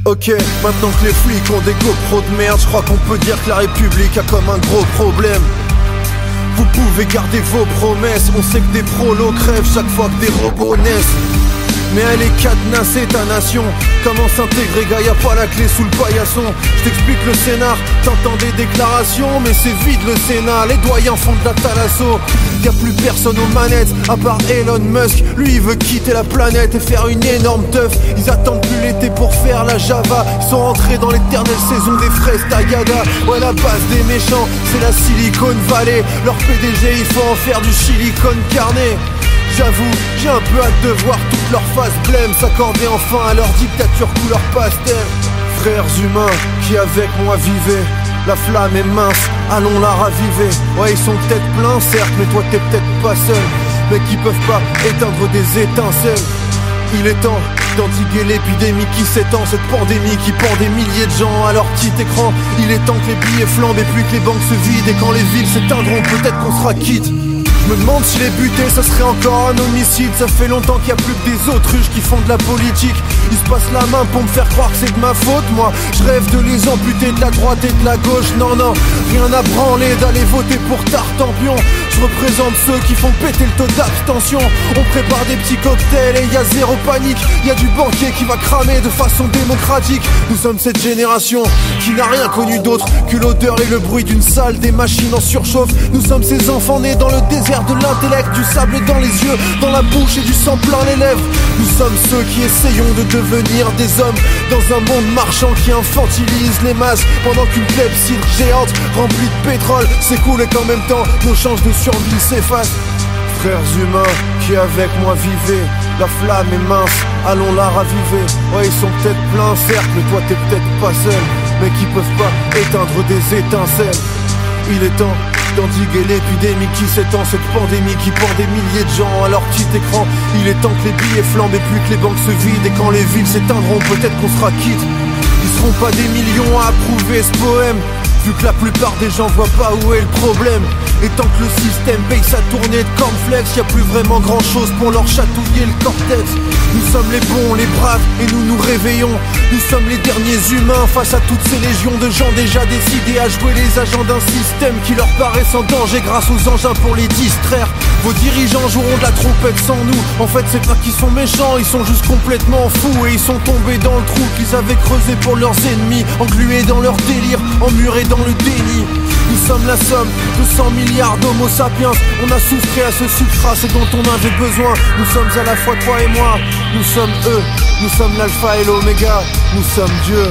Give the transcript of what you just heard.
Ok, maintenant que les flics ont des GoPros de merde, je crois qu'on peut dire que la République a comme un gros problème. Vous pouvez garder vos promesses, on sait que des prolos crèvent chaque fois que des robots naissent. Mais elle est cadenassée ta nation. Comment s'intégrer, gars, y'a pas la clé sous le paillasson. Je t'explique le scénar, t'entends des déclarations, mais c'est vide le Sénat, les doyens font de la thalasso. Y'a plus personne aux manettes, à part Elon Musk. Lui il veut quitter la planète et faire une énorme teuf. Ils attendent plus l'été pour faire la Java. Ils sont entrés dans l'éternelle saison des fraises Tagada. Ouais, la base des méchants, c'est la Silicon Valley. Leur PDG, il faut en faire du silicone carné. J'avoue, j'ai un peu hâte de voir toutes leurs faces blêmes s'accorder enfin à leur dictature couleur pastel. Frères humains qui avec moi vivaient, la flamme est mince, allons la raviver. Ouais, ils sont peut-être pleins certes, mais toi t'es peut-être pas seul. Mais qui peuvent pas éteindre des étincelles. Il est temps d'endiguer l'épidémie qui s'étend, cette pandémie qui pend des milliers de gens à leur petit écran. Il est temps que les billets flambent et puis que les banques se vident. Et quand les villes s'éteindront, peut-être qu'on sera quitte. Je me demande si les butés ce serait encore un homicide. Ça fait longtemps qu'il n'y a plus que des autruches qui font de la politique. Ils se passent la main pour me faire croire que c'est de ma faute. Moi je rêve de les amputer de la droite et de la gauche. Non non, rien à branler d'aller voter pour Tartampion. Je représente ceux qui font péter le taux d'abstention. On prépare des petits cocktails et y a zéro panique. Y a du banquier qui va cramer de façon démocratique. Nous sommes cette génération qui n'a rien connu d'autre que l'odeur et le bruit d'une salle, des machines en surchauffe. Nous sommes ces enfants nés dans le désert de l'intellect, du sable dans les yeux, dans la bouche et du sang plein les lèvres. Nous sommes ceux qui essayons de devenir des hommes dans un monde marchand qui infantilise les masses, pendant qu'une clepsydre géante remplie de pétrole s'écoule et qu'en même temps nos chances de survie s'effacent. Frères humains qui avec moi vivaient, la flamme est mince, allons la raviver. Ouais, ils sont peut-être pleins certes, mais toi t'es peut-être pas seul. Mais qui peuvent pas éteindre des étincelles. Il est temps d'endiguer l'épidémie qui s'étend, cette pandémie qui pend des milliers de gens à leur petit écran. Il est temps que les billets flambent et puis que les banques se vident. Et quand les villes s'éteindront, peut-être qu'on sera quitte. Ils seront pas des millions à approuver ce poème, vu que la plupart des gens voient pas où est le problème. Et tant que le système paye sa tournée de cornflakes, y a plus vraiment grand chose pour leur chatouiller le cortex. Nous sommes les bons, les braves, et nous nous réveillons. Nous sommes les derniers humains face à toutes ces légions de gens déjà décidés à jouer les agents d'un système qui leur paraît sans danger grâce aux engins pour les distraire. Vos dirigeants joueront de la trompette sans nous. En fait c'est pas qu'ils sont méchants, ils sont juste complètement fous. Et ils sont tombés dans le trou qu'ils avaient creusé pour leurs ennemis, englués dans leur délire, emmurés dans le déni. Nous sommes la somme de 100 milliards d'homo sapiens. On a soustrait à ce substrat, c'est dont on avait besoin. Nous sommes à la fois toi et moi, nous sommes eux. Nous sommes l'alpha et l'oméga, nous sommes Dieu.